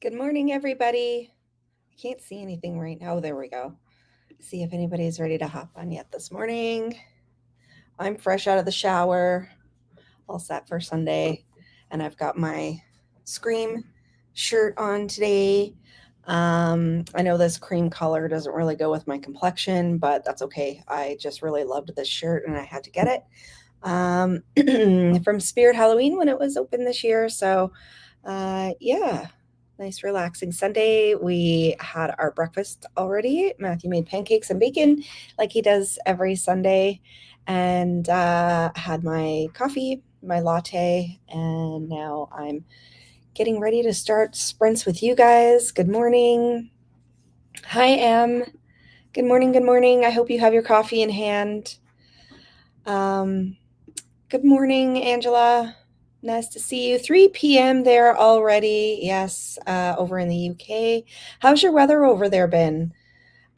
Good morning, everybody. I can't see anything right now. Oh, there we go. See if anybody's ready to hop on yet this morning. I'm fresh out of the shower, all set for Sunday, and I've got my Scream shirt on today. I know this cream color doesn't really go with my complexion, but that's okay. I just really loved this shirt and I had to get it from Spirit Halloween when it was open this year. So, yeah, nice relaxing Sunday. We had our breakfast already. Matthew made pancakes and bacon like he does every Sunday, and had my coffee, my latte, and now I'm getting ready to start sprints with you guys. Good morning. Hi, Em. Good morning. Good morning. I hope you have your coffee in hand. Um, Good morning, Angela. Nice to see you. 3 p.m. there already. Yes, over in the UK. How's your weather over there been?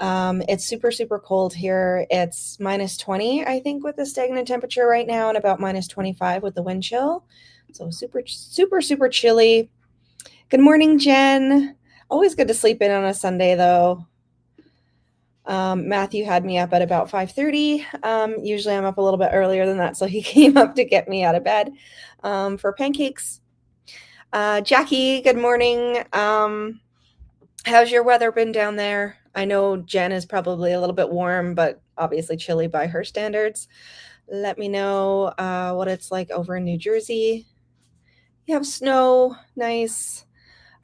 It's super, super cold here. It's minus 20, I think, with the stagnant temperature right now, and about minus 25 with the wind chill. So super, super, super chilly. Good morning, Jen. Always good to sleep in on a Sunday, though. Matthew had me up at about 5:30. Usually I'm up a little bit earlier than that, so he came up to get me out of bed for pancakes. Jackie, good morning. How's your weather been down there? I know Jen is probably a little bit warm, but obviously chilly by her standards. Let me know what it's like over in New Jersey. You have snow, nice.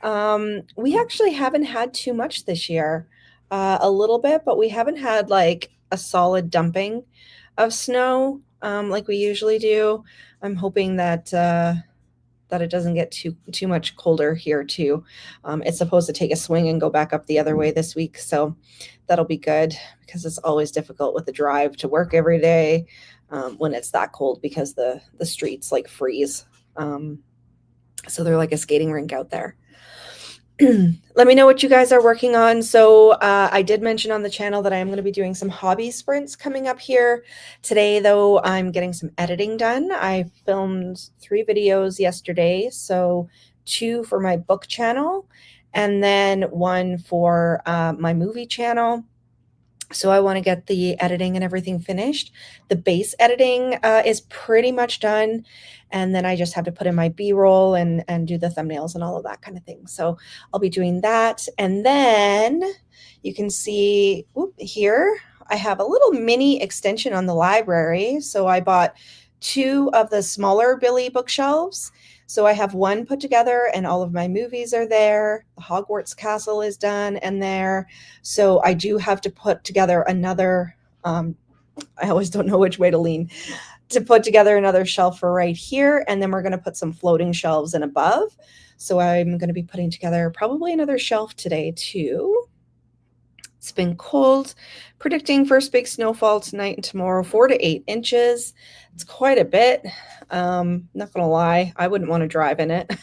We actually haven't had too much this year. A little bit, but we haven't had like a solid dumping of snow like we usually do. I'm hoping that it doesn't get too much colder here too. It's supposed to take a swing and go back up the other way this week, so that'll be good because it's always difficult with the drive to work every day when it's that cold because the streets like freeze. So they're like a skating rink out there. Let me know what you guys are working on. So I did mention on the channel that I am going to be doing some hobby sprints coming up here. Today, though, I'm getting some editing done. I filmed 3 videos yesterday, so 2 for my book channel and then 1 for my movie channel. So I want to get the editing and everything finished. The base editing is pretty much done, and then I just have to put in my B-roll and do the thumbnails and all of that kind of thing. So I'll be doing that, and then you can see here I have a little mini extension on the library. So I bought 2 of the smaller Billy bookshelves. So I have 1 put together, and all of my movies are there. The Hogwarts Castle is done and there. So I do have to put together another, I always don't know which way to lean, to put together another shelf for right here. And then we're going to put some floating shelves in above. So I'm going to be putting together probably another shelf today too. It's been cold. Predicting first big snowfall tonight and tomorrow, 4 to 8 inches. It's quite a bit. Not going to lie, I wouldn't want to drive in it.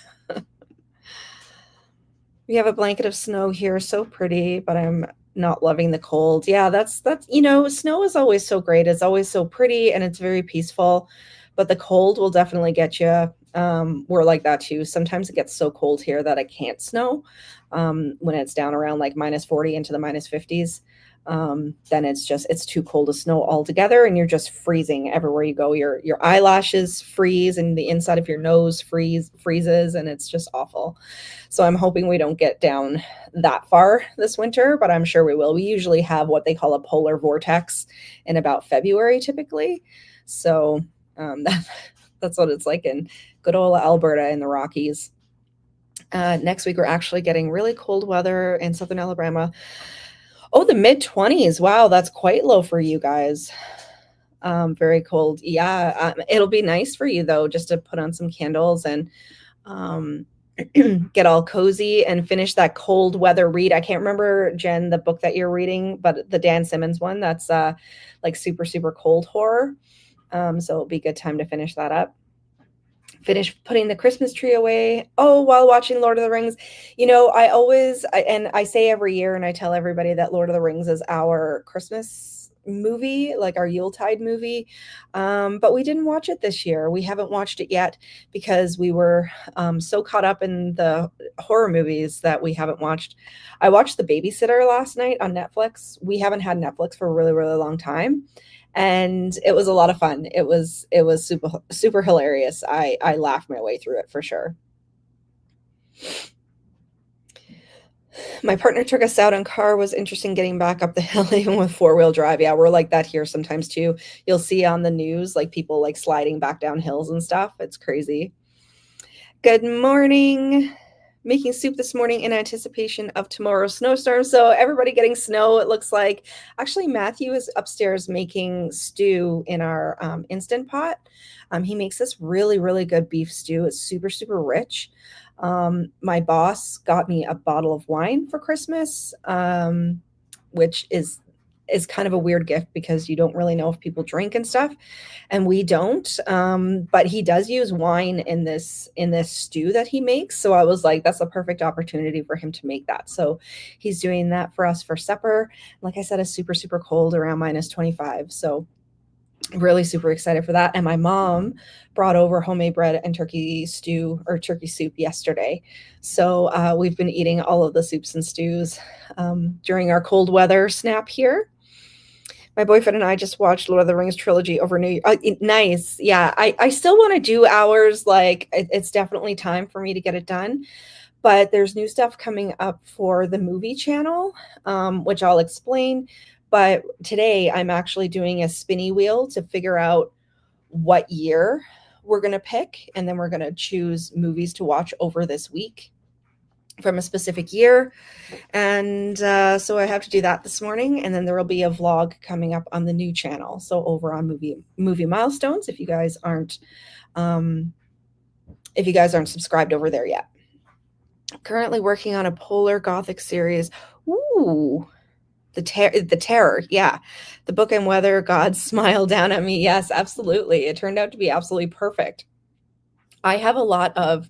We have a blanket of snow here, so pretty, but I'm not loving the cold. Yeah, that's snow is always so great. It's always so pretty and it's very peaceful, but the cold will definitely get you. We're like that too. Sometimes it gets so cold here that I can't snow. When it's down around like minus 40 into the minus 50s. Then it's too cold to snow altogether, and you're just freezing everywhere you go. Your eyelashes freeze and the inside of your nose freezes, and it's just awful. So I'm hoping we don't get down that far this winter, but I'm sure we will. We usually have what they call a polar vortex in about February typically. So that's what it's like in good old Alberta in the Rockies. Next week, we're actually getting really cold weather in southern Alabama. Oh, the mid-20s. Wow, that's quite low for you guys. Very cold. Yeah, it'll be nice for you, though, just to put on some candles and get all cozy and finish that cold weather read. I can't remember, Jen, the book that you're reading, but the Dan Simmons one, that's like super, super cold horror. So it'll be a good time to finish that up. Finish putting the Christmas tree away. Oh, while watching Lord of the Rings. I say every year, and I tell everybody that Lord of the Rings is our Christmas movie, like our Yuletide movie. But we didn't watch it this year. We haven't watched it yet because we were so caught up in the horror movies that we haven't watched. I watched The Babysitter last night on Netflix. We haven't had Netflix for a really, really long time. And it was a lot of fun. It was super super hilarious. I laughed my way through it for sure. My partner took us out in car, was interesting getting back up the hill even with four-wheel drive. Yeah, we're like that here sometimes too. You'll see on the news, like, people, like, sliding back down hills and stuff. It's crazy. Good morning. Making soup this morning in anticipation of tomorrow's snowstorm. So everybody getting snow, it looks like. Actually, Matthew is upstairs making stew in our Instant Pot. He makes this really, really good beef stew. It's super, super rich. My boss got me a bottle of wine for Christmas, which is kind of a weird gift because you don't really know if people drink and stuff, and we don't. But he does use wine in this stew that he makes. So I was like, that's a perfect opportunity for him to make that. So he's doing that for us for supper. Like I said, it's super, super cold, around -25. So really super excited for that. And my mom brought over homemade bread and turkey stew or turkey soup yesterday. So we've been eating all of the soups and stews during our cold weather snap here. My boyfriend and I just watched Lord of the Rings trilogy over New Year. Nice. Yeah, I still want to do hours. Like, it's definitely time for me to get it done. But there's new stuff coming up for the movie channel, which I'll explain. But today I'm actually doing a spinny wheel to figure out what year we're going to pick. And then we're going to choose movies to watch over this week from a specific year. And so I have to do that this morning. And then there will be a vlog coming up on the new channel. So over on movie milestones, if you guys aren't subscribed over there yet. Currently working on a polar gothic series. Ooh, the terror. Yeah. The book and weather gods smile down at me. Yes, absolutely. It turned out to be absolutely perfect. I have a lot of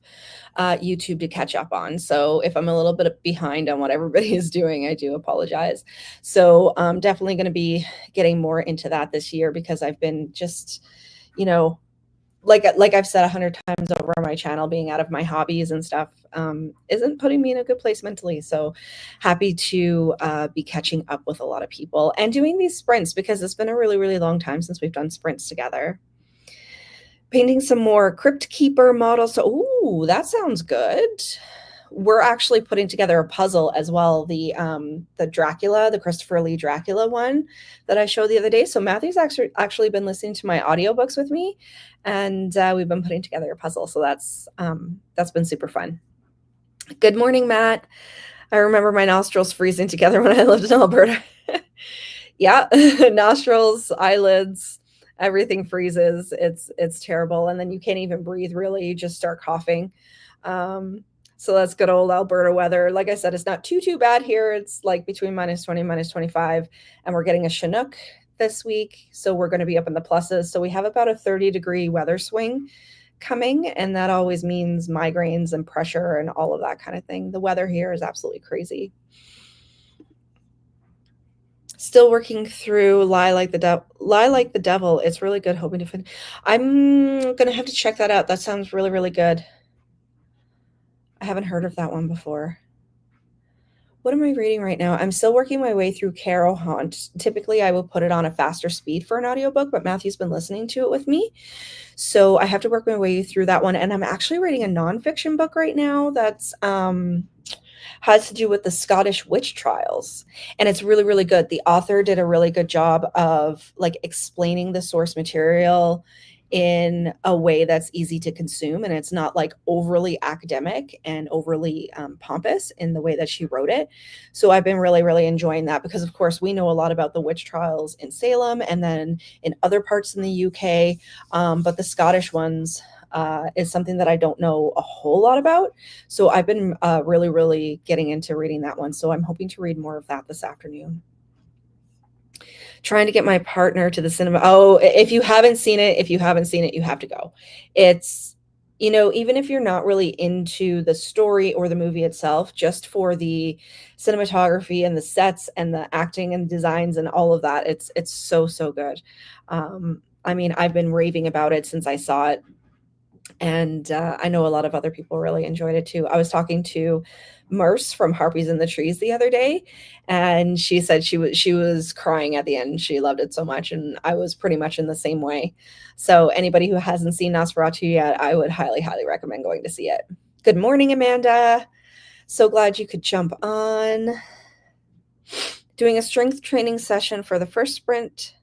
YouTube to catch up on. So if I'm a little bit behind on what everybody is doing, I do apologize. So I'm definitely going to be getting more into that this year because I've been just, like I've said 100 times over on my channel, being out of my hobbies and stuff isn't putting me in a good place mentally. So happy to be catching up with a lot of people and doing these sprints because it's been a really, really long time since we've done sprints together. Painting some more Crypt Keeper models. So, ooh, that sounds good. We're actually putting together a puzzle as well. The Dracula, the Christopher Lee Dracula one that I showed the other day. So Matthew's actually been listening to my audiobooks with me, and we've been putting together a puzzle. So that's been super fun. Good morning, Matt. I remember my nostrils freezing together when I lived in Alberta. Yeah, nostrils, eyelids, everything freezes. It's terrible, and then you can't even breathe. Really, you just start coughing. So that's good old Alberta weather. Like I said, it's not too bad here. It's like between -20, -25, and we're getting a Chinook this week. So we're going to be up in the pluses. So we have about a 30-degree weather swing coming, and that always means migraines and pressure and all of that kind of thing. The weather here is absolutely crazy. Still working through Lie Like the Devil. It's really good. Hoping to finish. I'm going to have to check that out. That sounds really, really good. I haven't heard of that one before. What am I reading right now? I'm still working my way through Carol Hunt. Typically, I will put it on a faster speed for an audiobook, but Matthew's been listening to it with me. So I have to work my way through that one. And I'm actually reading a nonfiction book right now that's has to do with the Scottish witch trials. And it's really, really good. The author did a really good job of like explaining the source material in a way that's easy to consume, and it's not like overly academic and overly pompous in the way that she wrote it. So I've been really, really enjoying that because, of course, we know a lot about the witch trials in Salem and then in other parts in the UK, but the Scottish ones is something that I don't know a whole lot about. So I've been really, really getting into reading that one. So I'm hoping to read more of that this afternoon. Trying to get my partner to the cinema. Oh, if you haven't seen it, you have to go. It's even if you're not really into the story or the movie itself, just for the cinematography and the sets and the acting and designs and all of that, it's so, so good. I mean, I've been raving about it since I saw it, and I know a lot of other people really enjoyed it too. I was talking to Merce from Harpies in the Trees the other day, and she said she was crying at the end. She loved it so much, and I was pretty much in the same way. So anybody who hasn't seen Nosferatu yet, I would highly, highly recommend going to see it. Good morning, Amanda. So glad you could jump on. Doing a strength training session for the first sprint.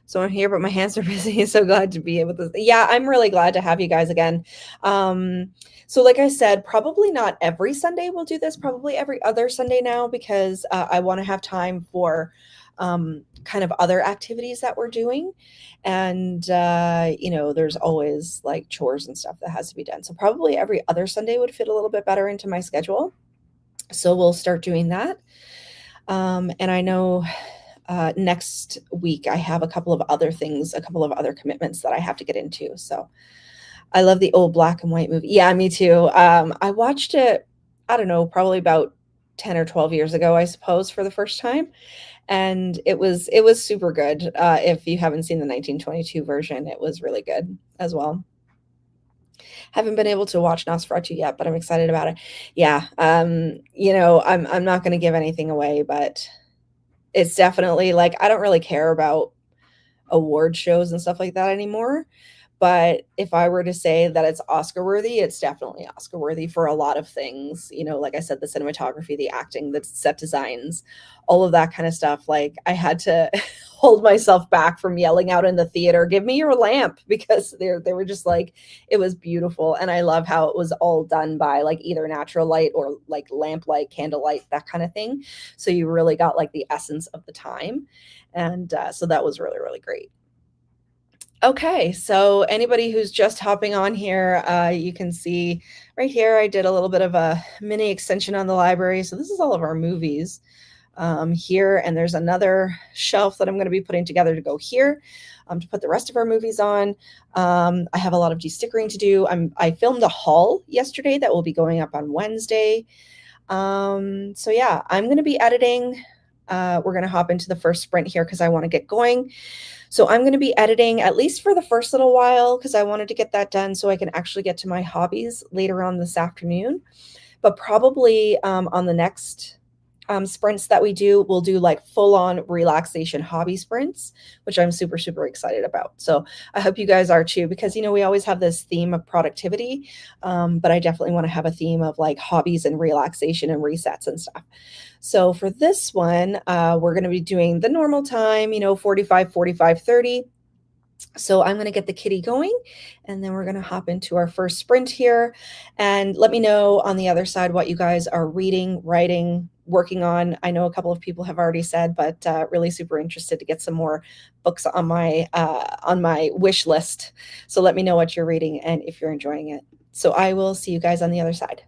So I'm here, but my hands are busy. So glad to be able to. Yeah, I'm really glad to have you guys again. So, like I said, probably not every Sunday we'll do this, probably every other Sunday now, because I want to have time for kind of other activities that we're doing. And, there's always like chores and stuff that has to be done. So, probably every other Sunday would fit a little bit better into my schedule. So, we'll start doing that. And I know next week I have a couple of other things, a couple of other commitments that I have to get into. So I love the old black and white movie. Yeah, me too. I watched it, I don't know, probably about 10 or 12 years ago, I suppose, for the first time. And it was super good. If you haven't seen the 1922 version, it was really good as well. Haven't been able to watch Nosferatu yet, but I'm excited about it. Yeah. I'm not going to give anything away, but it's definitely like I don't really care about award shows and stuff like that anymore. But if I were to say that it's Oscar worthy, it's definitely Oscar worthy for a lot of things. Like I said, the cinematography, the acting, the set designs, all of that kind of stuff. Like I had to hold myself back from yelling out in the theater, "Give me your lamp," because they were just like it was beautiful. And I love how it was all done by like either natural light or like lamp light, candlelight, that kind of thing. So you really got like the essence of the time. And so that was really, really great. Okay, so anybody who's just hopping on here, you can see right here, I did a little bit of a mini extension on the library. So this is all of our movies here, and there's another shelf that I'm going to be putting together to go here to put the rest of our movies on. I have a lot of destickering to do. I filmed a haul yesterday that will be going up on Wednesday. So yeah, I'm going to be editing. We're going to hop into the first sprint here because I want to get going. So I'm going to be editing at least for the first little while because I wanted to get that done so I can actually get to my hobbies later on this afternoon. But probably on the next sprints that we do, we'll do like full on relaxation hobby sprints, which I'm super, super excited about. So I hope you guys are too, because, we always have this theme of productivity, but I definitely want to have a theme of like hobbies and relaxation and resets and stuff. So for this one, we're going to be doing the normal time, 45, 45, 30. So I'm going to get the kitty going, and then we're going to hop into our first sprint here. And let me know on the other side what you guys are reading, writing, working on. I know a couple of people have already said, but really super interested to get some more books on my wish list. So let me know what you're reading and if you're enjoying it. So I will see you guys on the other side.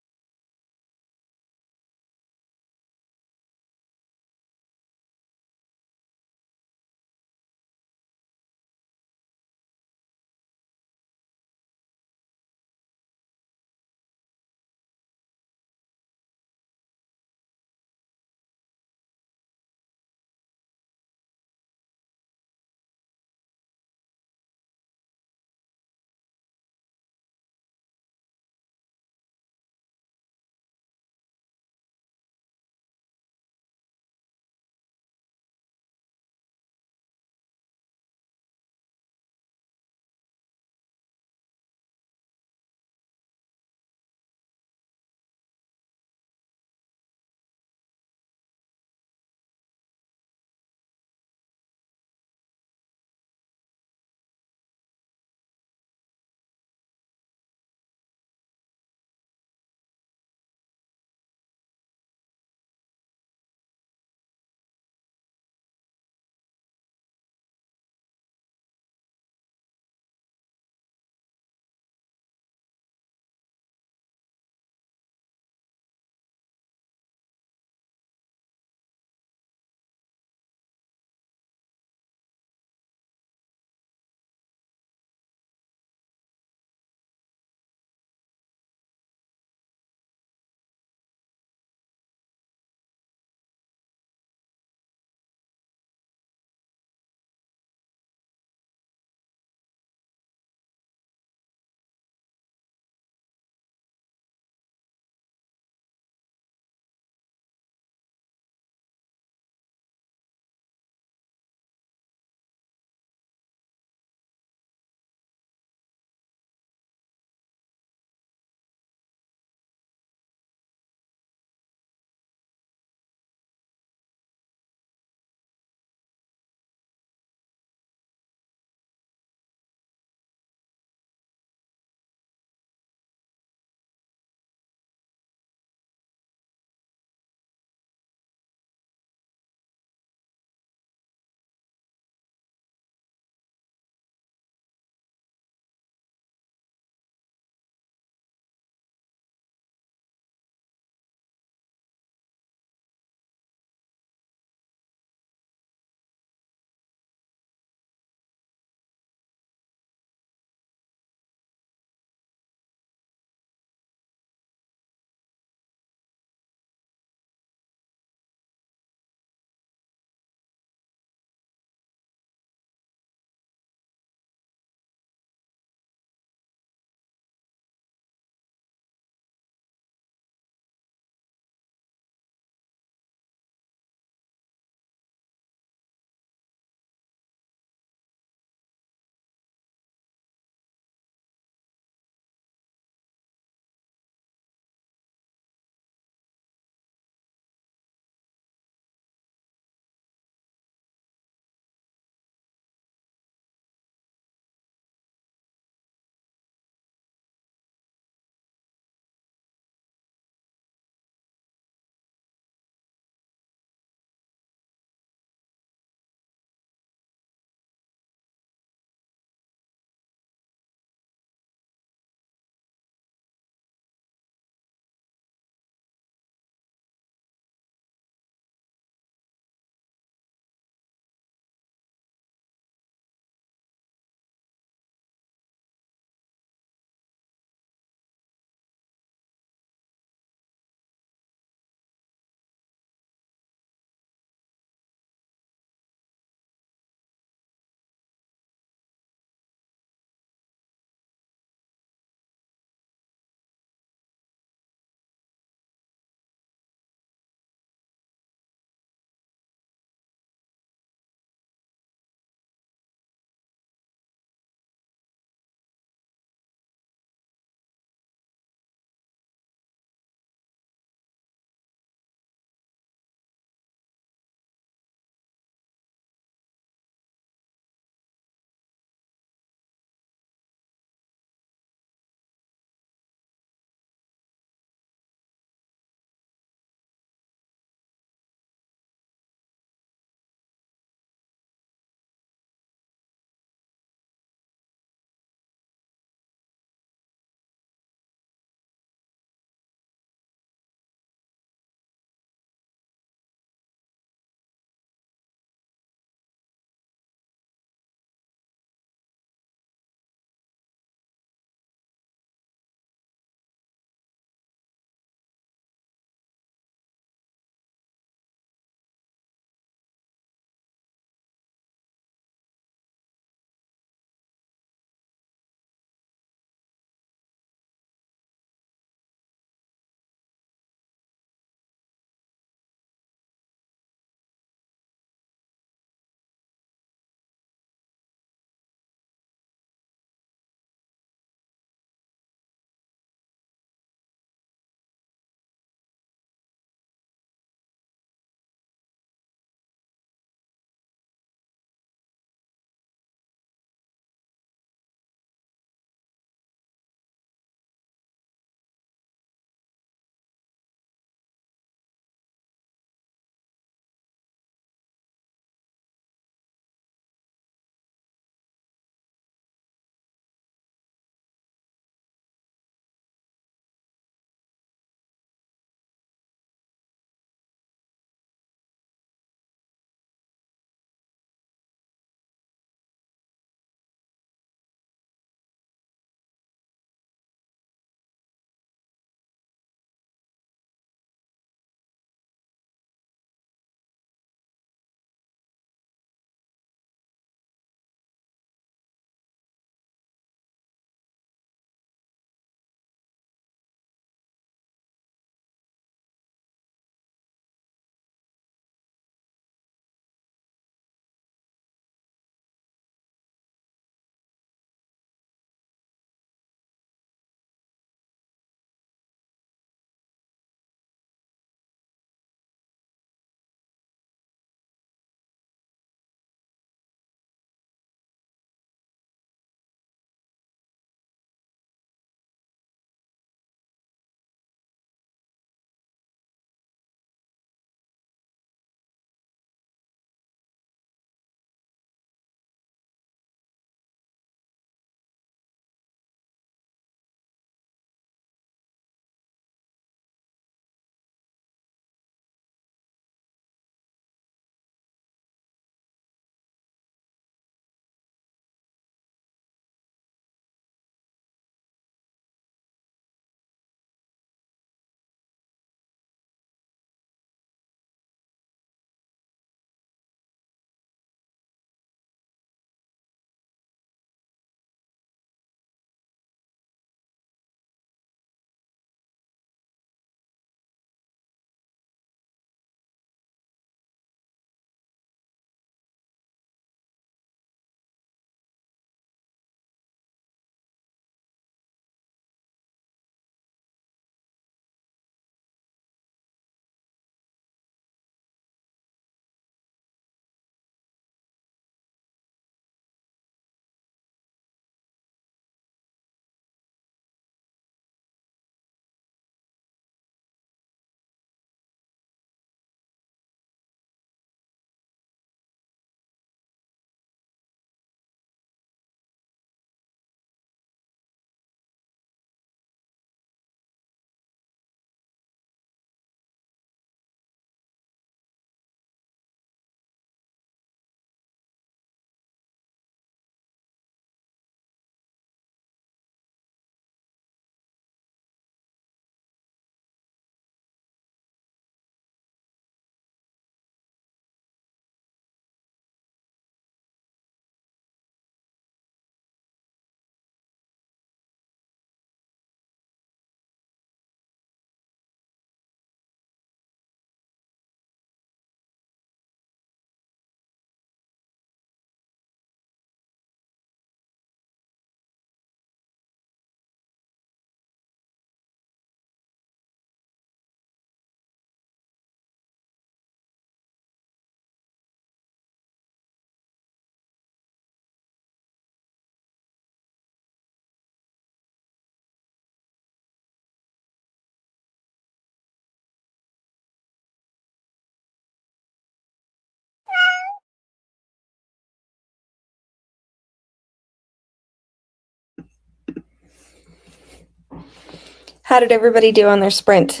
How did everybody do on their sprint?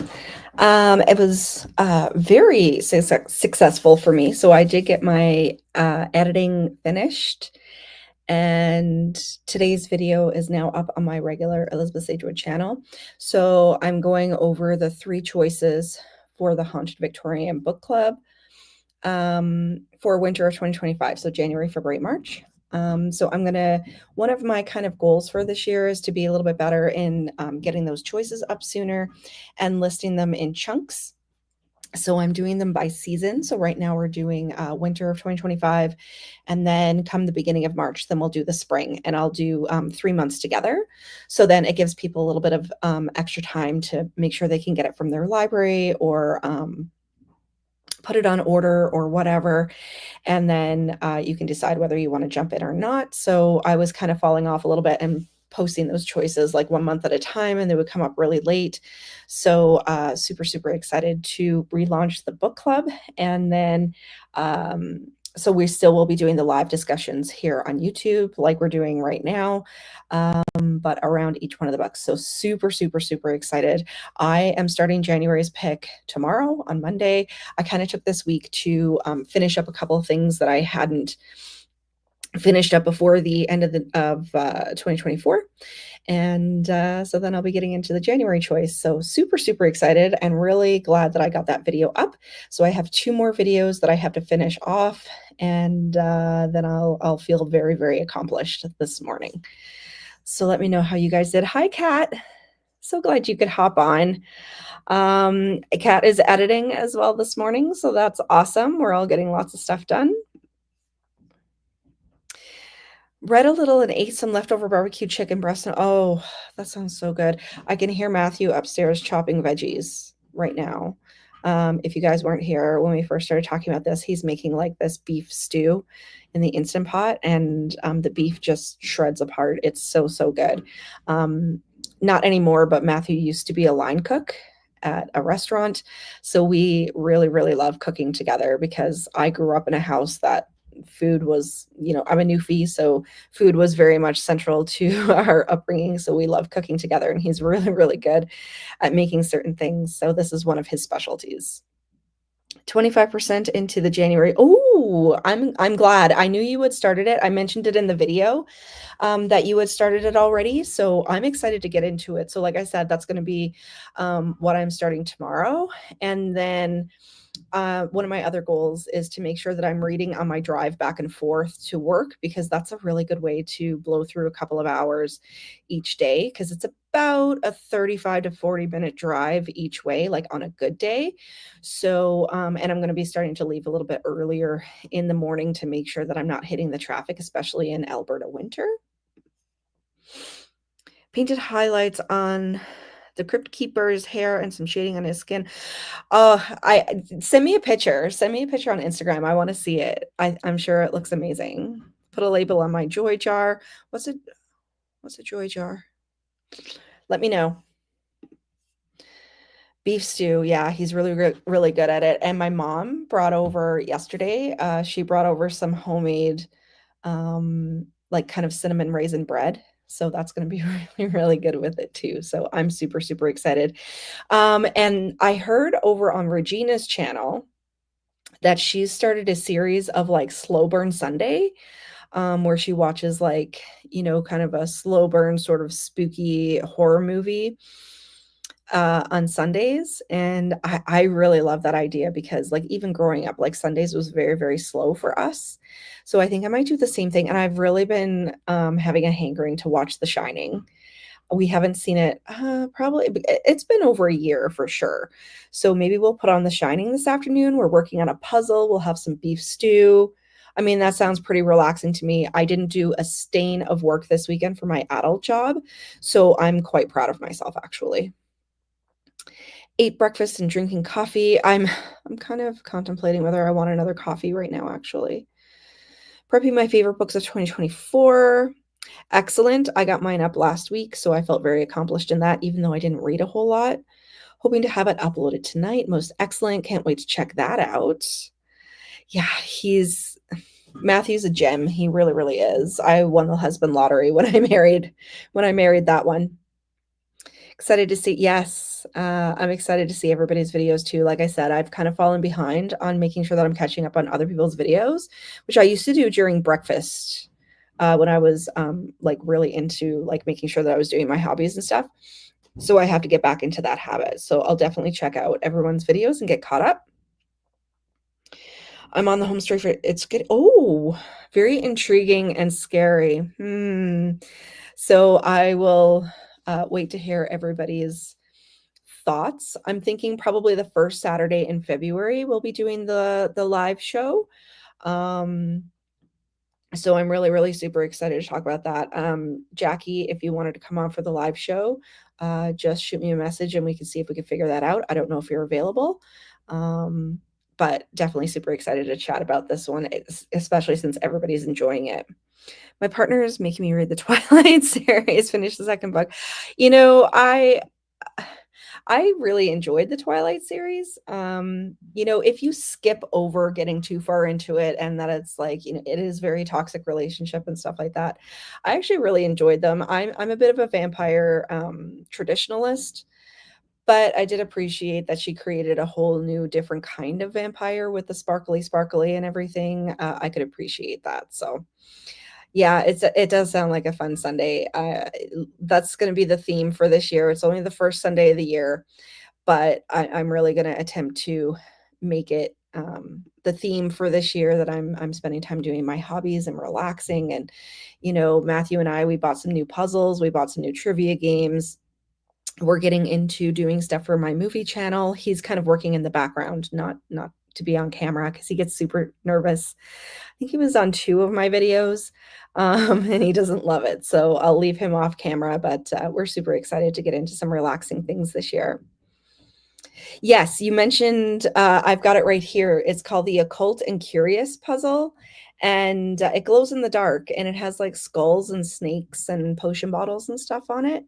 It was very successful for me. So I did get my editing finished, and today's video is now up on my regular Elizabeth Sagewood channel. So I'm going over the 3 choices for the Haunted Victorian Book Club for winter of 2025, so January, February, March. So one of my kind of goals for this year is to be a little bit better in getting those choices up sooner and listing them in chunks. So I'm doing them by season. So right now we're doing winter of 2025, and then come the beginning of March, then we'll do the spring, and I'll do 3 months together. So then it gives people a little bit of extra time to make sure they can get it from their library or put it on order or whatever. And then you can decide whether you want to jump in or not. So I was kind of falling off a little bit and posting those choices like 1 month at a time, and they would come up really late. So super excited to relaunch the book club. And then so we still will be doing the live discussions here on YouTube like we're doing right now, but around each one of the books. So super excited. I am starting January's pick tomorrow on Monday. I kind of took this week to finish up a couple of things that I hadn't finished up before the end of 2024. And so then I'll be getting into the January choice. So super excited and really glad that I got that video up. So I have 2 more videos that I have to finish off, and then I'll feel very accomplished this morning. So let me know how you guys did. Hi, Kat. So glad you could hop on. Kat is editing as well this morning, so that's awesome. We're all getting lots of stuff done. Read a little and ate some leftover barbecue chicken breast. Oh, that sounds so good. I can hear Matthew upstairs chopping veggies right now. If you guys weren't here when we first started talking about this, he's making like this beef stew in the Instant Pot, and the beef just shreds apart. It's so good. Not anymore, but Matthew used to be a line cook at a restaurant. So we really love cooking together, because I grew up in a house that food was, I'm a newfie, so food was very much central to our upbringing. So we love cooking together, and he's really good at making certain things. So this is one of his specialties. 25% into the January. Oh, I'm glad. I knew you had started it. I mentioned it in the video that you had started it already. So I'm excited to get into it. So like I said, that's going to be what I'm starting tomorrow. And then one of my other goals is to make sure that I'm reading on my drive back and forth to work, because that's a really good way to blow through a couple of hours each day, because it's about a 35 to 40-minute drive each way, like on a good day. So, and I'm going to be starting to leave a little bit earlier in the morning to make sure that I'm not hitting the traffic, especially in Alberta winter. Painted highlights on the Crypt Keeper's hair and some shading on his skin. Oh, send me a picture. Send me a picture on Instagram. I want to see it. I'm sure it looks amazing. Put a label on my joy jar. What's a joy jar? Let me know. Beef stew. Yeah, he's really good at it. And my mom brought over yesterday, she brought over some homemade like kind of cinnamon raisin bread. So that's going to be really good with it too. So I'm super excited. And I heard over on Regina's channel that she's started a series of like slow burn Sunday, where she watches like, kind of a slow burn sort of spooky horror movie on Sundays. And I really love that idea, because like even growing up, like Sundays was very slow for us. So I think I might do the same thing. And I've really been having a hankering to watch The Shining. We haven't seen it probably, it's been over a year for sure. So maybe we'll put on The Shining this afternoon. We're working on a puzzle. We'll have some beef stew. I mean, that sounds pretty relaxing to me. I didn't do a stain of work this weekend for my adult job, so I'm quite proud of myself, actually. Ate breakfast and drinking coffee. I'm kind of contemplating whether I want another coffee right now, actually. Prepping my favorite books of 2024. Excellent. I got mine up last week, so I felt very accomplished in that, even though I didn't read a whole lot. Hoping to have it uploaded tonight. Most excellent. Can't wait to check that out. Yeah, Matthew's a gem. He really is. I won the husband lottery when I married that one. Excited to see, yes, I'm excited to see everybody's videos too. Like I said, I've kind of fallen behind on making sure that I'm catching up on other people's videos, which I used to do during breakfast, when I was, like, really into, like, making sure that I was doing my hobbies and stuff. So I have to get back into that habit. So I'll definitely check out everyone's videos and get caught up. I'm on the home stretch for it's good. Oh, very intriguing and scary. So I will wait to hear everybody's thoughts. I'm thinking probably the first Saturday in February we'll be doing the live show. Um, so I'm really, really super excited to talk about that. Jackie, if you wanted to come on for the live show, just shoot me a message and we can see if we can figure that out. I don't know if you're available. Um, but definitely super excited to chat about this one, especially since everybody's enjoying it. My partner is making me read the Twilight series, finish the second book. You know, I really enjoyed the Twilight series. If you skip over getting too far into it and that it's like, it is very toxic relationship and stuff like that. I actually really enjoyed them. I'm a bit of a vampire traditionalist, but I did appreciate that she created a whole new different kind of vampire with the sparkly and everything. I could appreciate that. So yeah, it does sound like a fun Sunday. That's going to be the theme for this year. It's only the first Sunday of the year, but I'm really going to attempt to make it the theme for this year that I'm spending time doing my hobbies and relaxing. And Matthew and I, we bought some new puzzles, we bought some new trivia games. We're getting into doing stuff for my movie channel. He's kind of working in the background, not to be on camera because he gets super nervous. I think he was on 2 of my videos, and he doesn't love it. So I'll leave him off camera, but we're super excited to get into some relaxing things this year. Yes, you mentioned, I've got it right here. It's called the Occult and Curious puzzle, and it glows in the dark, and it has like skulls and snakes and potion bottles and stuff on it.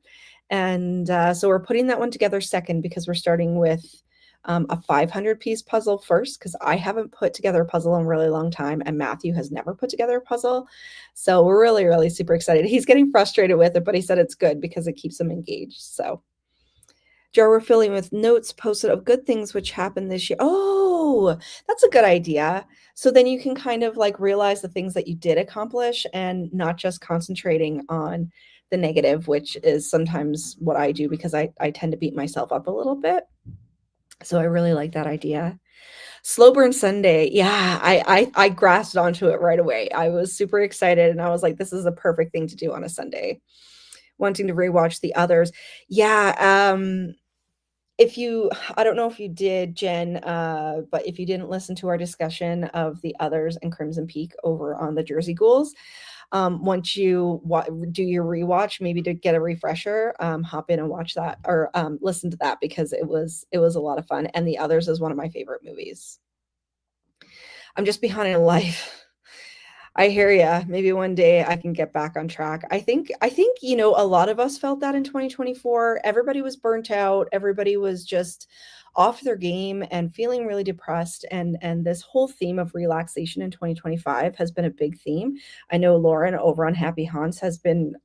And so we're putting that one together second because we're starting with a 500-piece puzzle first because I haven't put together a puzzle in a really long time, and Matthew has never put together a puzzle. So we're really, really super excited. He's getting frustrated with it, but he said it's good because it keeps him engaged. So jar we're filling with notes posted of good things which happened this year. Oh, that's a good idea. So then you can kind of like realize the things that you did accomplish and not just concentrating on the negative, which is sometimes what I do because I tend to beat myself up a little bit. So I really like that idea. Slow burn Sunday. Yeah, I grasped onto it right away. I was super excited and I was like, this is a perfect thing to do on a Sunday. Wanting to rewatch the others. Yeah, if you I don't know if you did, Jen, but if you didn't listen to our discussion of the others and Crimson Peak over on the Jersey Ghouls, once you do your rewatch, maybe to get a refresher, hop in and watch that or listen to that because it was a lot of fun. And the others is one of my favorite movies. I'm just behind in life. I hear ya. Maybe one day I can get back on track. I think, a lot of us felt that in 2024. Everybody was burnt out. Everybody was just off their game and feeling really depressed. And this whole theme of relaxation in 2025 has been a big theme. I know Lauren over on Happy Haunts has been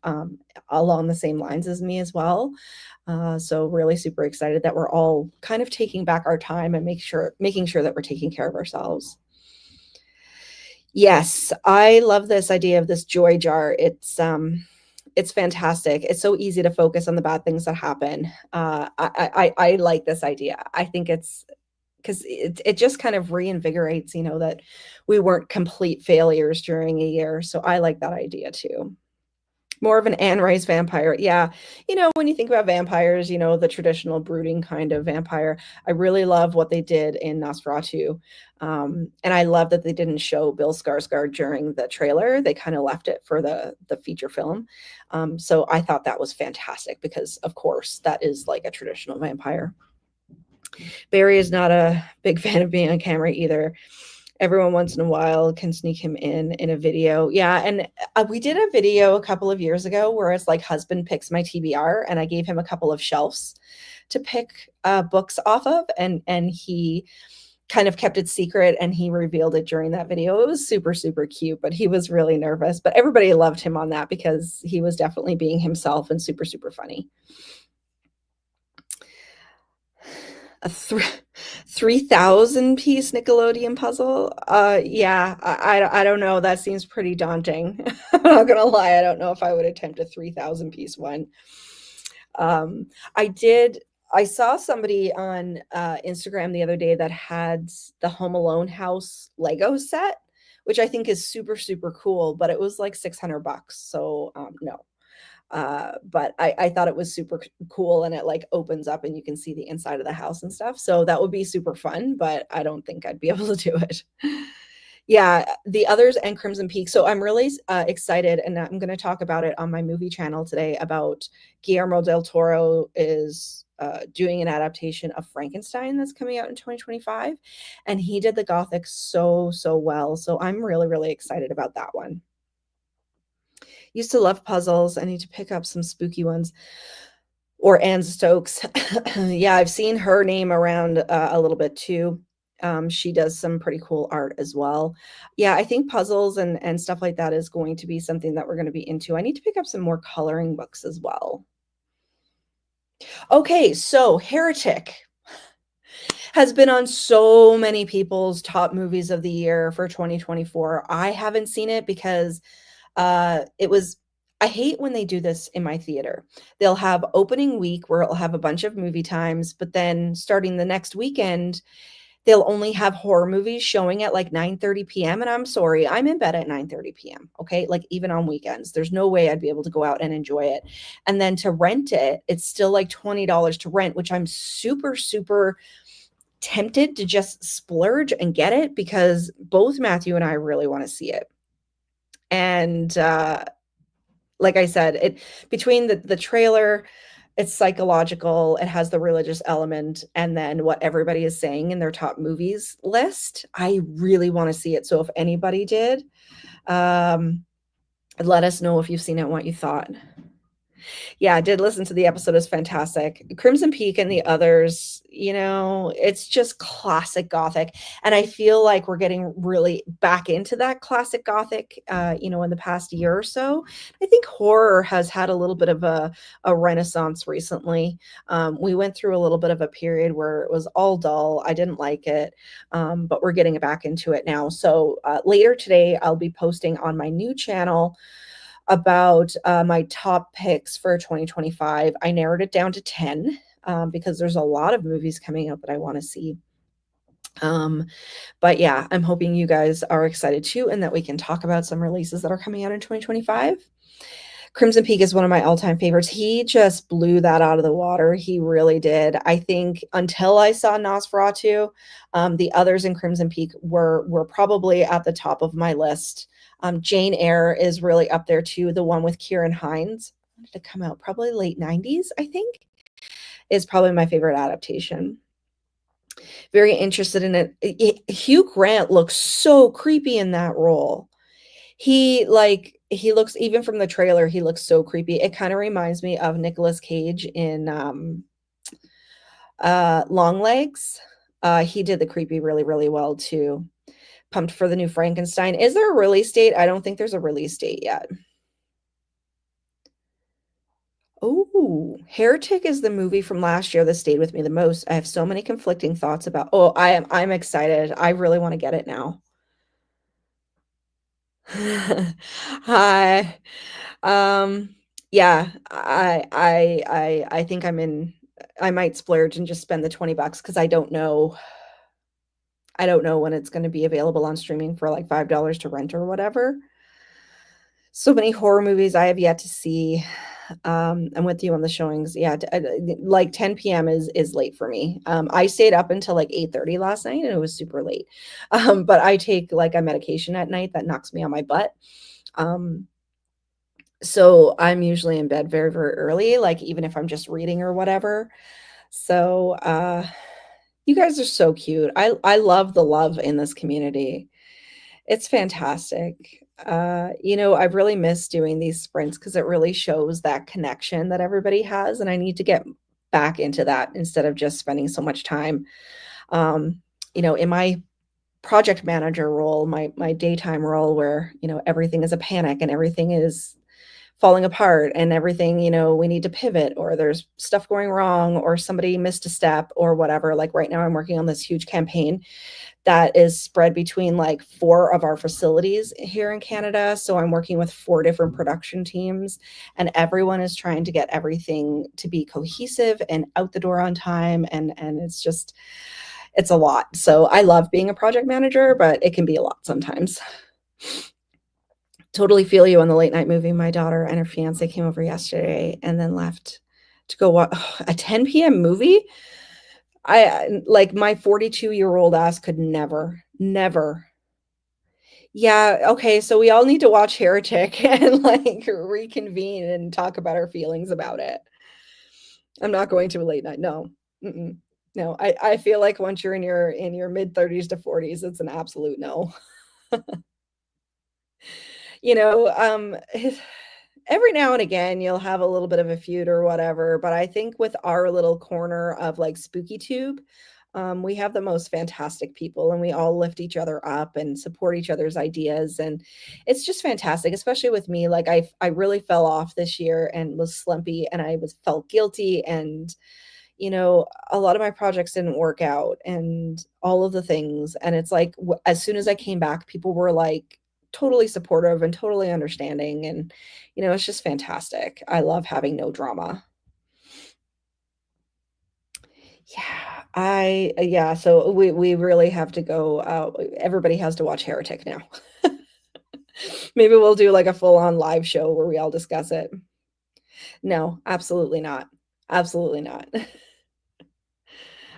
along the same lines as me as well. So really super excited that we're all kind of taking back our time and making sure that we're taking care of ourselves. Yes, I love this idea of this joy jar. It's fantastic. It's so easy to focus on the bad things that happen. I like this idea. I think it's because it just kind of reinvigorates, that we weren't complete failures during a year. So I like that idea too. More of an Anne Rice vampire. Yeah. When you think about vampires, the traditional brooding kind of vampire, I really love what they did in Nosferatu. And I love that they didn't show Bill Skarsgård during the trailer. They kind of left it for the feature film. So I thought that was fantastic because, of course, that is like a traditional vampire. Barry is not a big fan of being on camera either. Everyone once in a while can sneak him in a video. Yeah, and we did a video a couple of years ago where it's like husband picks my TBR, and I gave him a couple of shelves to pick books off of, and he kind of kept it secret, and he revealed it during that video. It was super, super cute, but he was really nervous. But everybody loved him on that because he was definitely being himself and super, super funny. A 3,000 piece Nickelodeon puzzle? Yeah, I don't know. That seems pretty daunting. I'm not gonna lie. I don't know if I would attempt a 3,000 piece one. Um, I did. I saw somebody on Instagram the other day that had the Home Alone house Lego set, which I think is super, super cool, but it was like 600 bucks. So, no. But I thought it was super cool, and it like opens up and you can see the inside of the house and stuff. So that would be super fun, but I don't think I'd be able to do it. Yeah, the others and Crimson Peak. So I'm really excited, and I'm going to talk about it on my movie channel today about Guillermo del Toro is doing an adaptation of Frankenstein that's coming out in 2025, and he did the Gothic so, so well. So I'm really, really excited about that one. Used to love puzzles. I need to pick up some spooky ones. Or Anne Stokes. Yeah, I've seen her name around a little bit too. She does some pretty cool art as well. Yeah, I think puzzles and stuff like that is going to be something that we're going to be into. I need to pick up some more coloring books as well. Okay, so Heretic has been on so many people's top movies of the year for 2024. I haven't seen it because it was I hate when they do this in my theater. They'll have opening week where it'll have a bunch of movie times, but then starting the next weekend, they'll only have horror movies showing at like 9:30 p.m. And I'm sorry, I'm in bed at 9:30 p.m. Okay. Like even on weekends, there's no way I'd be able to go out and enjoy it. And then to rent it, it's still like $20 to rent, which I'm super, super tempted to just splurge and get it because both Matthew and I really want to see it. And like I said, it between the trailer, it's psychological, it has the religious element, and then what everybody is saying in their top movies list. I really want to see it. So if anybody did, um, let us know if you've seen it and what you thought. Yeah, I did listen to the episode. It's fantastic. Crimson Peak and the others, it's just classic Gothic. And I feel like we're getting really back into that classic Gothic, in the past year or so. I think horror has had a little bit of a renaissance recently. We went through a little bit of a period where it was all dull. I didn't like it, but we're getting back into it now. So later today, I'll be posting on my new channel about my top picks for 2025. I narrowed it down to 10 because there's a lot of movies coming out that I want to see. But yeah, I'm hoping you guys are excited too and that we can talk about some releases that are coming out in 2025. Crimson Peak is one of my all-time favorites. He just blew that out of the water. He really did. I think until I saw Nosferatu, the others in Crimson Peak were probably at the top of my list. Jane Eyre is really up there too. The one with Kieran Hines, when did it come out? Probably late 90s, I think, is probably my favorite adaptation. Very interested in it. Hugh Grant looks so creepy in that role. He looks, even from the trailer, he looks so creepy. It kind of reminds me of Nicolas Cage in Long Legs. He did the creepy really, really well too. Pumped for the new Frankenstein. Is there a release date? I don't think there's a release date yet. Oh, Heretic is the movie from last year that stayed with me the most. I have so many conflicting thoughts about. Oh, I'm excited. I really want to get it now. Hi. Um, yeah, I think I might splurge and just spend the 20 bucks because I don't know when it's going to be available on streaming for like $5 to rent or whatever. So many horror movies I have yet to see. I'm with you on the showings. Yeah, like 10 p.m. is late for me. I stayed up until like 8:30 last night and it was super late. But I take like a medication at night that knocks me on my butt. So I'm usually in bed very, very early, like even if I'm just reading or whatever. So you guys are so cute. I love the love in this community. It's fantastic. I've really missed doing these sprints because it really shows that connection that everybody has, and I need to get back into that instead of just spending so much time. In my project manager role, my daytime role where, everything is a panic and everything is falling apart and everything, we need to pivot, or there's stuff going wrong, or somebody missed a step or whatever. Like right now I'm working on this huge campaign that is spread between like 4 of our facilities here in Canada. So I'm working with 4 different production teams, and everyone is trying to get everything to be cohesive and out the door on time, and it's a lot. So I love being a project manager, but it can be a lot sometimes. Totally feel you on the late night movie. My daughter and her fiance came over yesterday and then left to go watch a 10 p.m. movie. I like my 42-year-old ass could never, never. Yeah, okay, so we all need to watch Heretic and like reconvene and talk about our feelings about it. I'm not going to a late night. No. Mm-mm. No, I feel like once you're in your mid 30s to 40s, it's an absolute no. You know, um, every now and again, you'll have a little bit of a feud or whatever, but I think with our little corner of, like, Spooky Tube, we have the most fantastic people, and we all lift each other up and support each other's ideas, and it's just fantastic, especially with me. Like, I really fell off this year and was slumpy, and I was felt guilty, and a lot of my projects didn't work out and all of the things. And it's like, as soon as I came back, people were like totally supportive and totally understanding. And, it's just fantastic. I love having no drama. Yeah. So we really have to go. Everybody has to watch Heretic now. Maybe we'll do like a full on live show where we all discuss it. No, absolutely not. Absolutely not.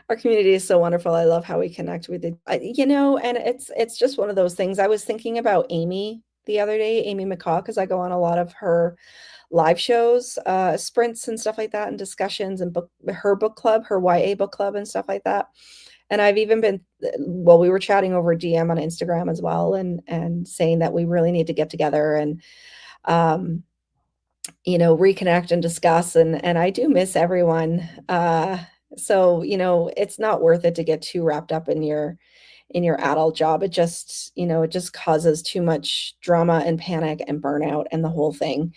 Our community is so wonderful. I love how we connect with it. And it's just one of those things. I was thinking about Amy the other day, Amy McCaw, because I go on a lot of her live shows, sprints and stuff like that, and discussions, and her book club, her YA book club and stuff like that. And I've even been, well, we were chatting over DM on Instagram as well, and saying that we really need to get together and um reconnect and discuss, and I do miss everyone. So, it's not worth it to get too wrapped up in your adult job. It just causes too much drama and panic and burnout and the whole thing.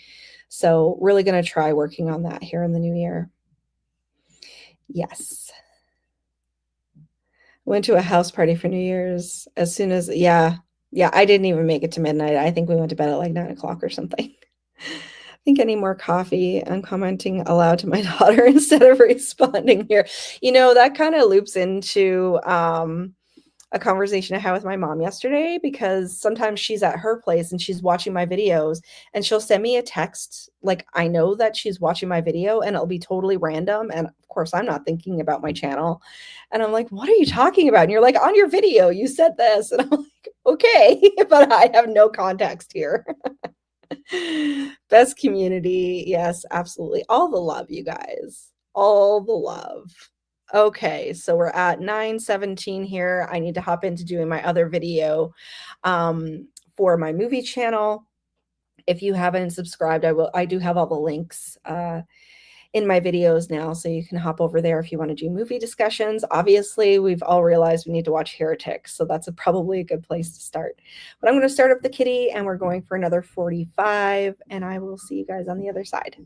So, really going to try working on that here in the new year. Yes. Went to a house party for New Year's as soon as, yeah. Yeah, I didn't even make it to midnight. I think we went to bed at like 9 o'clock or something. Think I need more coffee. I'm commenting aloud to my daughter instead of responding here. That kind of loops into a conversation I had with my mom yesterday, because sometimes she's at her place and she's watching my videos, and she'll send me a text. Like, I know that she's watching my video and it'll be totally random. And of course, I'm not thinking about my channel. And I'm like, what are you talking about? And you're like, on your video, you said this. And I'm like, okay, but I have no context here. Best community. Yes, absolutely. All the love, you guys. All the love. Okay, so we're at 9:17 here. I need to hop into doing my other video for my movie channel. If you haven't subscribed, I do have all the links in my videos now, so you can hop over there if you want to do movie discussions. Obviously, we've all realized we need to watch Heretic, so that's probably a good place to start. But I'm going to start up the kitty, and we're going for another 45, and I will see you guys on the other side.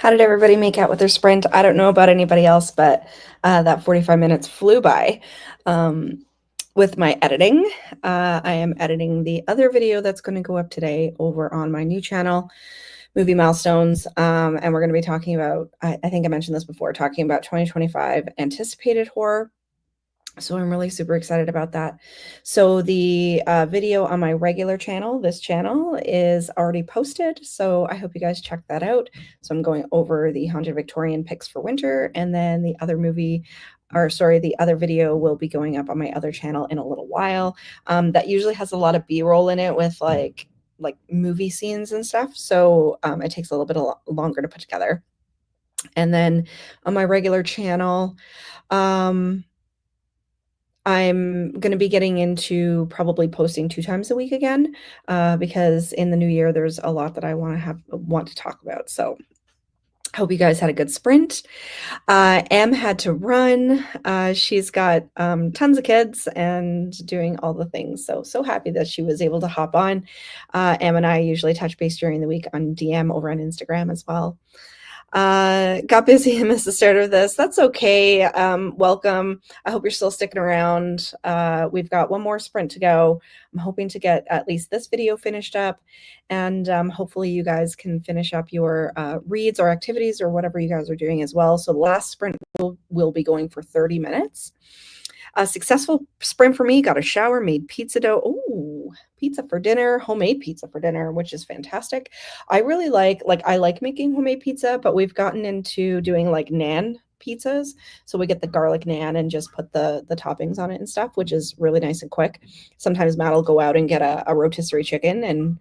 How did everybody make out with their sprint? I don't know about anybody else, but that 45 minutes flew by. With my editing, I am editing the other video that's going to go up today over on my new channel, Movie Milestones. And we're going to be talking about, I think I mentioned this before, talking about 2025 anticipated horror. So I'm really super excited about that. So the video on my regular channel, this channel, is already posted. So I hope you guys check that out. So I'm going over the Haunted Victorian picks for winter, and then the other the other video will be going up on my other channel in a little while. That usually has a lot of B-roll in it with like movie scenes and stuff. So it takes a little bit longer to put together. And then on my regular channel, I'm going to be getting into probably posting 2 times a week again, because in the new year, there's a lot that I want to talk about. So hope you guys had a good sprint. Em had to run. She's got tons of kids and doing all the things. So happy that she was able to hop on. Em and I usually touch base during the week on DM over on Instagram as well. Got busy and missed the start of this. That's okay. Welcome. I hope you're still sticking around. We've got one more sprint to go. I'm hoping to get at least this video finished up, and hopefully you guys can finish up your reads or activities or whatever you guys are doing as well. So the last sprint will be going for 30 minutes. A successful sprint for me. Got a shower, made pizza dough. Ooh, pizza for dinner, homemade pizza for dinner, which is fantastic. I really I like making homemade pizza, but we've gotten into doing like naan pizzas. So we get the garlic naan and just put the toppings on it and stuff, which is really nice and quick. Sometimes Matt will go out and get a rotisserie chicken and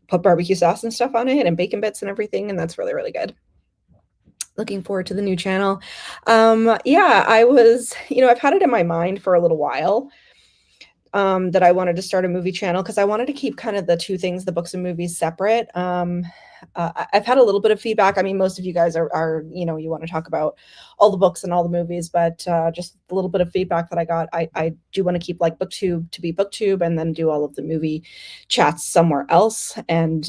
put barbecue sauce and stuff on it and bacon bits and everything, and that's really, really good. Looking forward to the new channel. Yeah, I've had it in my mind for a little while, that I wanted to start a movie channel because I wanted to keep kind of the two things, the books and movies, separate. I've had a little bit of feedback. I mean, most of you guys are you want to talk about all the books and all the movies, but just a little bit of feedback that I got. I do want to keep like BookTube to be BookTube and then do all of the movie chats somewhere else. And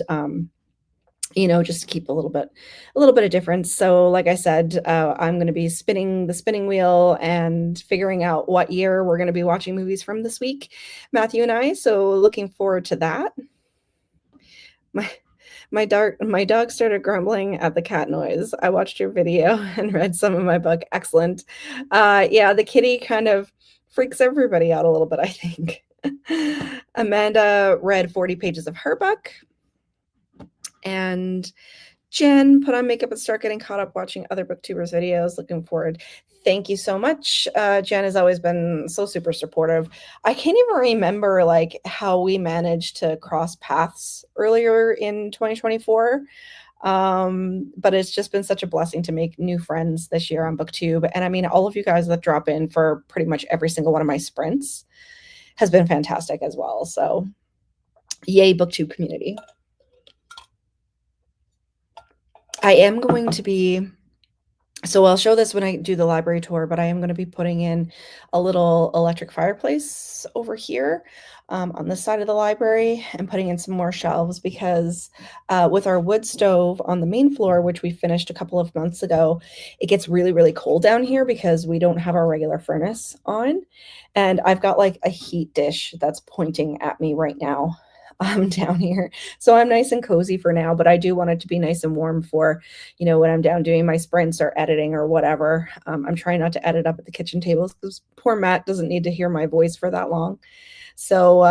just to keep a little bit of difference. So like I said, I'm going to be spinning the spinning wheel and figuring out what year we're going to be watching movies from this week, Matthew and I. So looking forward to that. My dog started grumbling at the cat noise. I watched your video and read some of my book. Excellent. Yeah, the kitty kind of freaks everybody out a little bit, I think. Amanda read 40 pages of her book. And Jen put on makeup and start getting caught up watching other booktubers videos. Looking forward. Thank you so much. Jen has always been so super supportive. I can't even remember like how we managed to cross paths earlier in 2024. But it's just been such a blessing to make new friends this year on BookTube. And I mean, all of you guys that drop in for pretty much every single one of my sprints has been fantastic as well. So yay, BookTube community. I am going to be, so I'll show this when I do the library tour, but I am going to be putting in a little electric fireplace over here on this side of the library and putting in some more shelves because with our wood stove on the main floor, which we finished a couple of months ago, it gets really, really cold down here because we don't have our regular furnace on. And I've got like a heat dish that's pointing at me right now. Down here. So I'm nice and cozy for now, but I do want it to be nice and warm for, when I'm down doing my sprints or editing or whatever. I'm trying not to edit up at the kitchen tables because poor Matt doesn't need to hear my voice for that long. So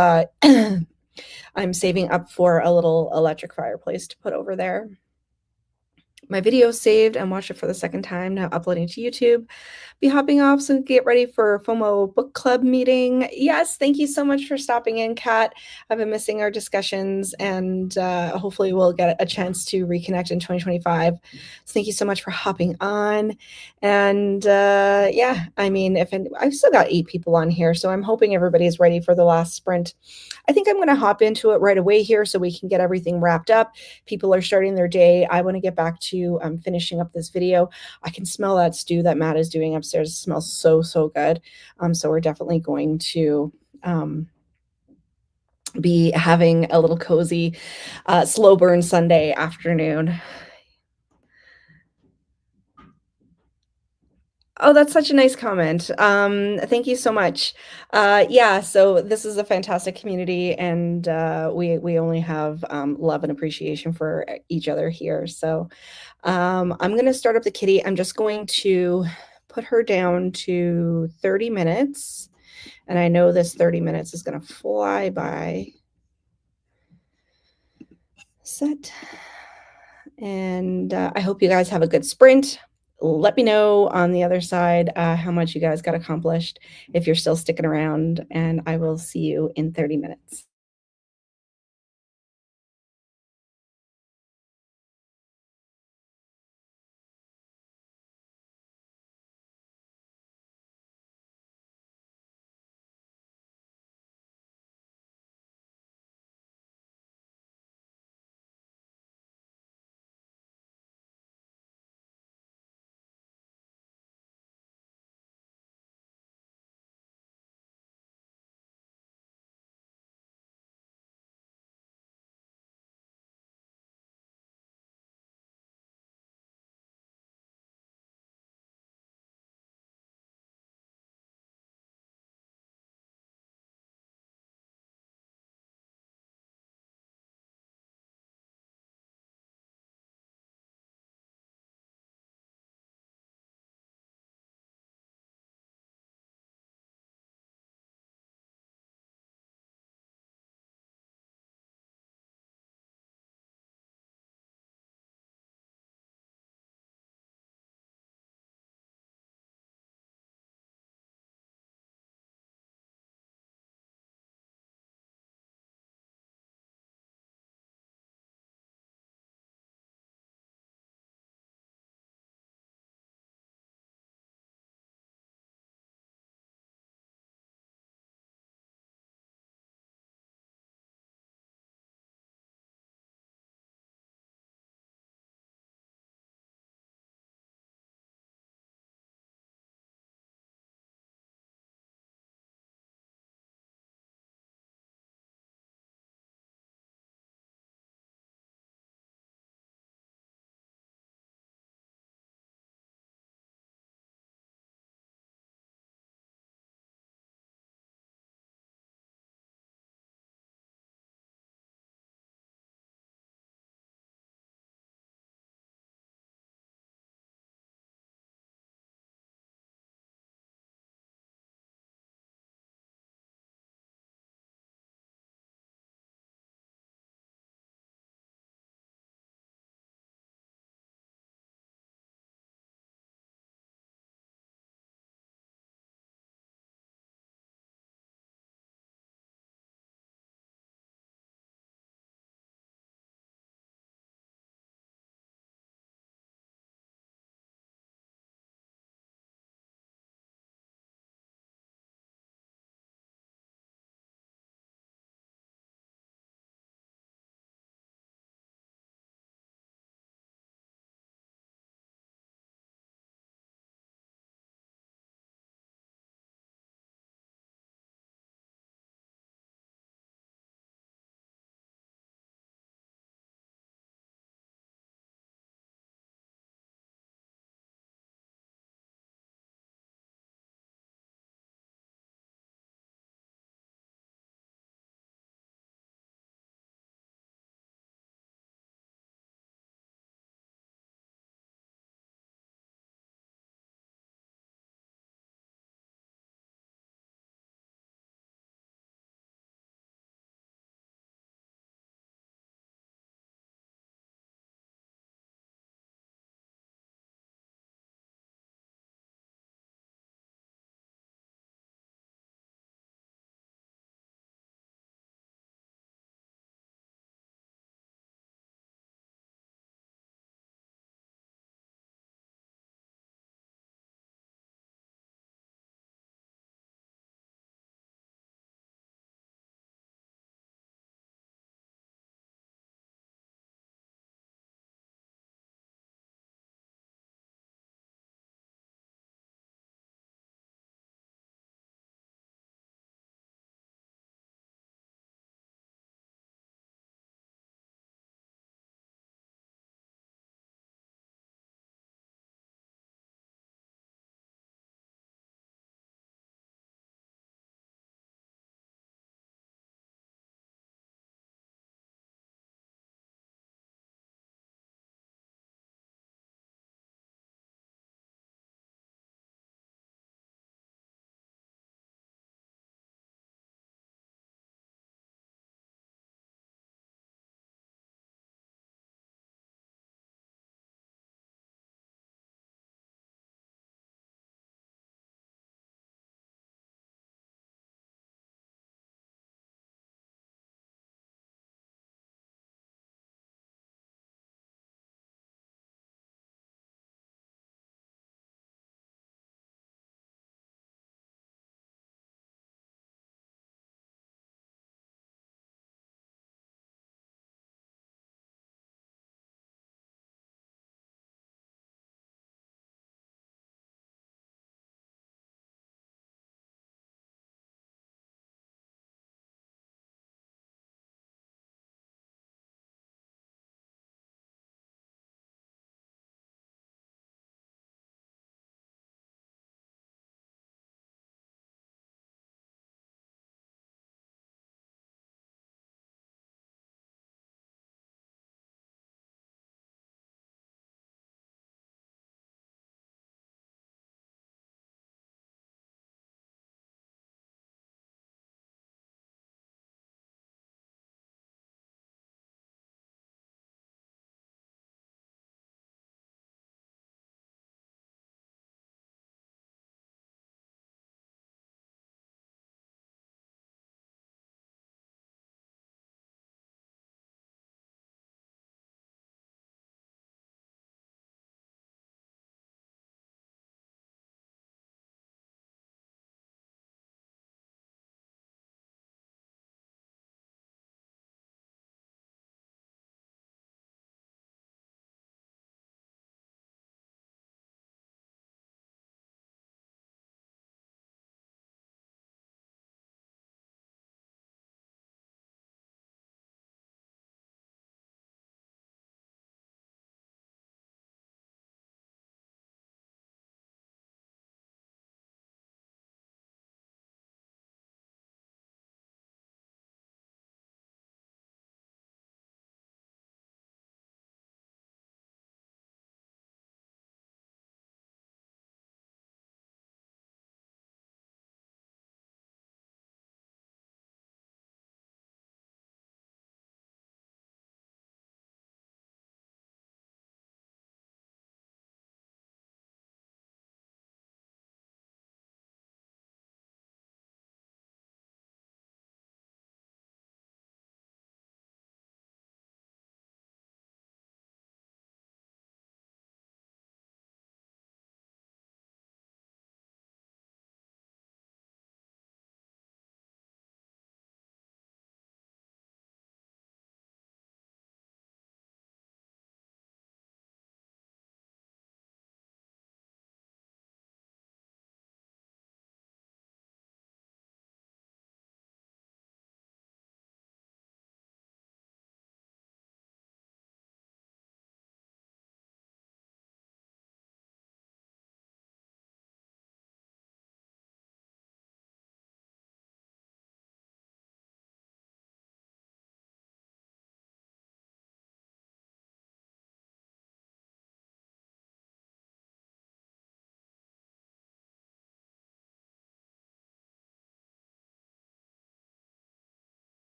I'm saving up for a little electric fireplace to put over there. My video saved and watched it for the second time, now uploading to YouTube. Be hopping off, so get ready for FOMO book club meeting. Yes, thank you so much for stopping in, Kat. I've been missing our discussions, and hopefully we'll get a chance to reconnect in 2025. So thank you so much for hopping on. And yeah, I mean, I've still got 8 people on here, so I'm hoping everybody's ready for the last sprint. I think I'm going to hop into it right away here so we can get everything wrapped up. People are starting their day. I want to get back to finishing up this video. I can smell that stew that Matt is doing upstairs. It smells so, so good. So we're definitely going to be having a little cozy slow burn Sunday afternoon. Oh, that's such a nice comment. Thank you so much. Yeah, so this is a fantastic community, and we only have love and appreciation for each other here. So I'm going to start up the kitty. I'm just going to put her down to 30 minutes, and I know this 30 minutes is going to fly by. Set. And I hope you guys have a good sprint. Let me know on the other side how much you guys got accomplished if you're still sticking around, and I will see you in 30 minutes.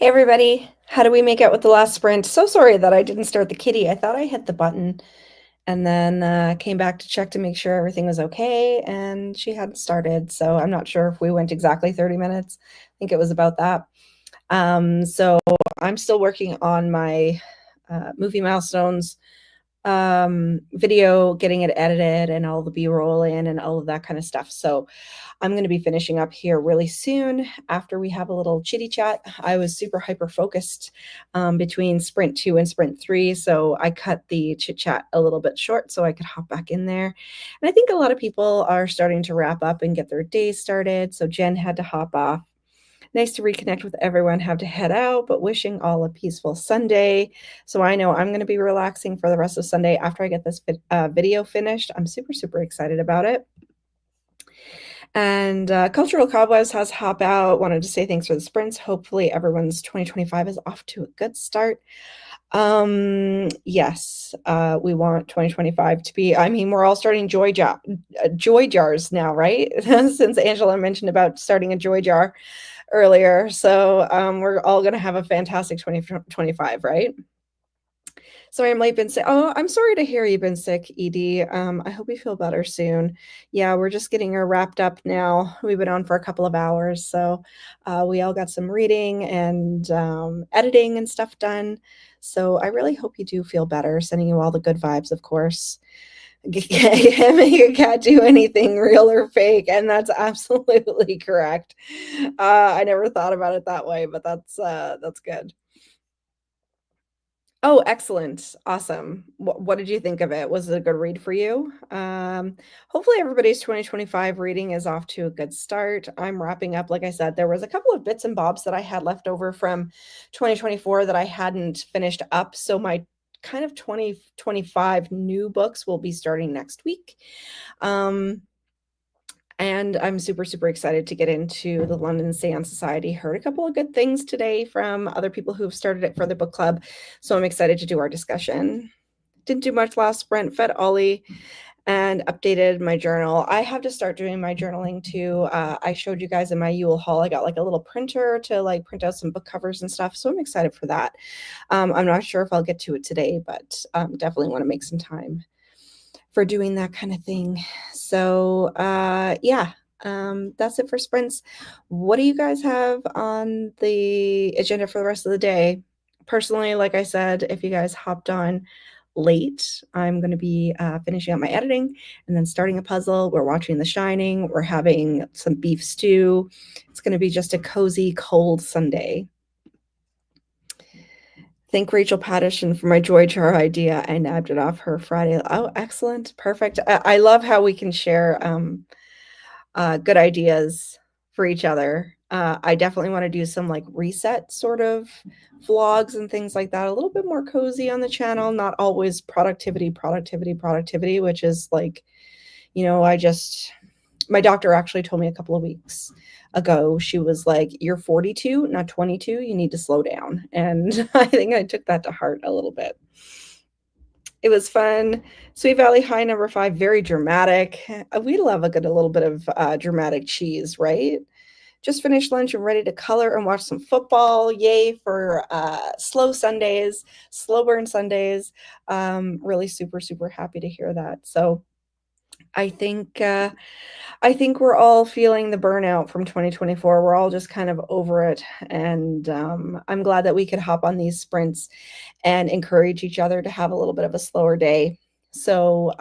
Hey everybody, how do we make out with the last sprint? So sorry that I didn't start the kitty. I thought I hit the button and then came back to check to make sure everything was okay, and she hadn't started. So I'm not sure if we went exactly 30 minutes. I think it was about that. So I'm still working on my movie milestones video, getting it edited and all the B-roll in and all of that kind of stuff. So I'm going to be finishing up here really soon after we have a little chitty chat. I was super hyper focused between sprint 2 and sprint 3, so I cut the chit chat a little bit short so I could hop back in there. And I think a lot of people are starting to wrap up and get their days started. So Jen had to hop off. Nice to reconnect with everyone. Have to head out, but wishing all a peaceful Sunday. So I know I'm going to be relaxing for the rest of Sunday after I get this video finished. I'm super, super excited about it. And Cultural Cobwebs has hop out. Wanted to say thanks for the sprints. Hopefully everyone's 2025 is off to a good start. Yes, we want 2025 to be, I mean, we're all starting joy jars now, right? Since Angela mentioned about starting a joy jar earlier. So we're all going to have a fantastic 2025, right? Sorry, I'm late. Been sick. Oh, I'm sorry to hear you've been sick, Edie. I hope you feel better soon. Yeah, we're just getting her wrapped up now. We've been on for a couple of hours, so we all got some reading and editing and stuff done. So I really hope you do feel better. Sending you all the good vibes, of course. Make a cat do anything real or fake, and that's absolutely correct. I never thought about it that way, but that's good. Oh, excellent. Awesome. What did you think of it? Was it a good read for you? Hopefully everybody's 2025 reading is off to a good start. I'm wrapping up. Like I said, there was a couple of bits and bobs that I had left over from 2024 that I hadn't finished up. So my kind of 2025 new books will be starting next week. And I'm super, super excited to get into the London Seance Society. Heard a couple of good things today from other people who've started it for the book club. So I'm excited to do our discussion. Didn't do much last sprint, fed Ollie and updated my journal. I have to start doing my journaling too. I showed you guys in my Yule haul, I got like a little printer to like print out some book covers and stuff. So I'm excited for that. I'm not sure if I'll get to it today, but definitely want to make some time for doing that kind of thing. So yeah, that's it for sprints. What do you guys have on the agenda for the rest of the day? Personally, like I said, if you guys hopped on late, I'm going to be finishing up my editing and then starting a puzzle. We're watching The Shining. We're having some beef stew. It's going to be just a cozy, cold Sunday. Thank Rachel Pattison for my joy jar idea. I nabbed it off her Friday. Oh, excellent. Perfect. I love how we can share good ideas for each other. I definitely want to do some like reset sort of vlogs and things like that. A little bit more cozy on the channel, not always productivity, which is like, my doctor actually told me a couple of weeks ago, she was like, you're 42, not 22. You need to slow down. And I think I took that to heart a little bit. It was fun. Sweet Valley High, number 5, very dramatic. We love a little bit of dramatic cheese, right? Just finished lunch and ready to color and watch some football. Yay for slow Sundays, slow burn Sundays. Really super, super happy to hear that. So I think we're all feeling the burnout from 2024. We're all just kind of over it. And I'm glad that we could hop on these sprints and encourage each other to have a little bit of a slower day. So,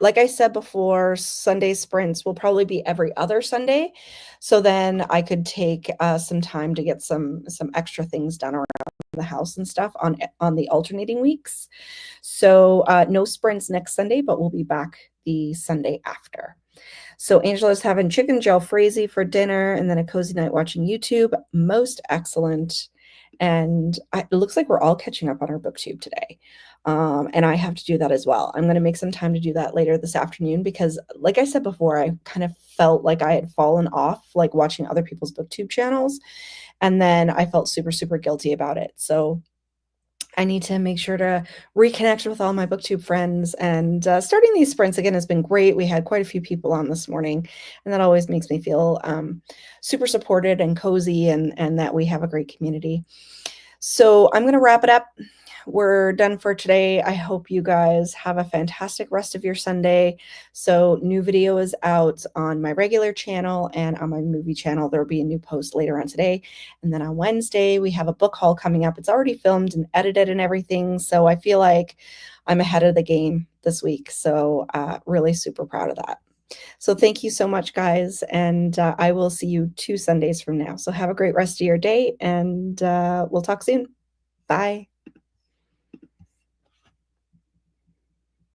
like I said before, Sunday sprints will probably be every other Sunday. So then I could take some time to get some extra things done around the house and stuff on the alternating weeks. So no sprints next Sunday, but we'll be back the Sunday after. So Angela's having chicken jalfrezi for dinner and then a cozy night watching YouTube. Most excellent. And it looks like we're all catching up on our booktube today. And I have to do that as well. I'm going to make some time to do that later this afternoon because, like I said before, I kind of felt like I had fallen off, like watching other people's booktube channels. And then I felt super, super guilty about it. So I need to make sure to reconnect with all my booktube friends, and starting these sprints again has been great. We had quite a few people on this morning, and that always makes me feel super supported and cozy, and that we have a great community. So I'm going to wrap it up. We're done for today. I hope you guys have a fantastic rest of your Sunday. So new video is out on my regular channel and on my movie channel. There'll be a new post later on today. And then on Wednesday, we have a book haul coming up. It's already filmed and edited and everything. So I feel like I'm ahead of the game this week. So really super proud of that. So thank you so much, guys. And I will see you 2 Sundays from now. So have a great rest of your day, and we'll talk soon. Bye.